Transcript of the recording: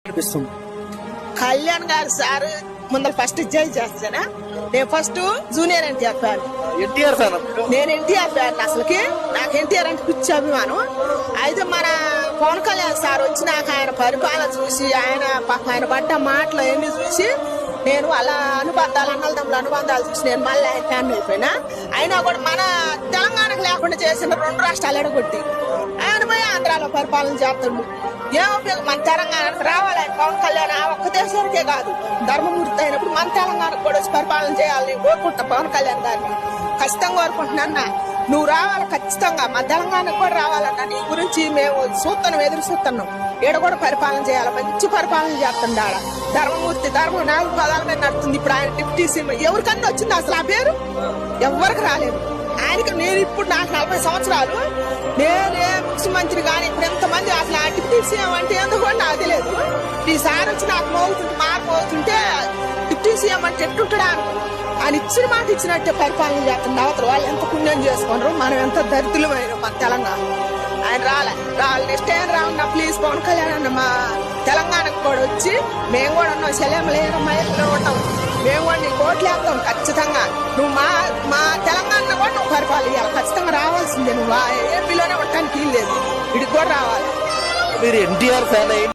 అనిపిస్తుంది. కళ్యాణ్ గారు సార్ ముందర ఫస్ట్ జై చేస్తానా. నేను first junior NTR fan. NTR fan. నేను ఎన్టీఆర్ ఫ్యాన్. అసలుకి నాకు ఎన్టీఆర్ అంటే పిచ్చి అభిమానం. అయితే మన పవన్ కళ్యాణ్ సార్ వచ్చి నాకు ఆయన పరిపాలన చూసి ఆయన పడ్డ మాటలు అవన్నీ చూసి నేను అలా అన్నదమ్ముల అనుబంధాలు చూసి నేను మళ్ళీ ఆయన ఫ్యాన్ అయిపోయినా. అయినా కూడా మన తెలంగాణకు లేకుండా చేసిన 2 రాష్ట్రాలు ఎడగొట్టి ఆయన పోయి ఆంధ్రాలో పరిపాలన చేస్తాడు. ఏం ఉపయోగం? మన తెలంగాణకు రావాలి ఆయన పవన్ కళ్యాణ్. ఆ ఒక్క దేశానికే కాదు, ధర్మమూర్తి అయినప్పుడు మన తెలంగాణకు కూడా వచ్చి పరిపాలన చేయాలని నేను కోరుకుంటున్నా. పవన్ కళ్యాణ్ గారిని ఖచ్చితంగా కోరుకుంటున్నా. నువ్వు రావాలి, ఖచ్చితంగా మా తెలంగాణకు కూడా రావాలన్నా. నీ గురించి మేము ఎదురు చూస్తున్నాం. ఈడ కూడా పరిపాలన చేయాలి, మంచి పరిపాలన చేస్తుంది. ఆడ ధర్మమూర్తి 4 పదాల మీద నడుతుంది. ఇప్పుడు ఆయన డిప్యూటీ సీఎం ఎవరికన్నా వచ్చింది అసలు ఆ పేరు? ఎవరికి రాలేదు. ఆయనకి నేను ఇప్పుడు నాకు 40 సంవత్సరాలు, నేనే ముఖ్యమంత్రి కానీ ఇప్పుడు ఎంతమంది అసలు ఆ డిప్యూటీ సీఎం అంటే ఎందుకు కూడా నాకు తెలియదు. ఈసారి వచ్చి నాకు మోగుతుంటే డిప్యూటీ సీఎం అంటే ఎట్టుంటాడా? ఆయన ఇచ్చిన మాట ఇచ్చినట్టే పరిపాలన చేస్తుంది. అవతల వాళ్ళు ఎంత పుణ్యం చేసుకున్నారు, మనం ఎంత దరిద్రులమైన మన తెలంగాణ. ఆయన రావాలి నెక్స్ట్ టైం రావున్నా ప్లీజ్ పవన్ కళ్యాణ్ అన్న. మా తెలంగాణకు కూడా వచ్చి మేము కూడా ఉన్నాం, సెలవులు మైల్లో ఉన్నాం. మేము కూడా నీ కోట్లు వేస్తాం ఖచ్చితంగా. నువ్వు మా తెలంగాణ కూడా నువ్వు పరిపాలన చేయాలి, ఖచ్చితంగా రావాల్సిందే. నువ్వు ఏపీలోనే ఉండటానికి లేదు, ఇడికి కూడా రావాలి. మీరు ఎన్టీఆర్ ఫ్యాన్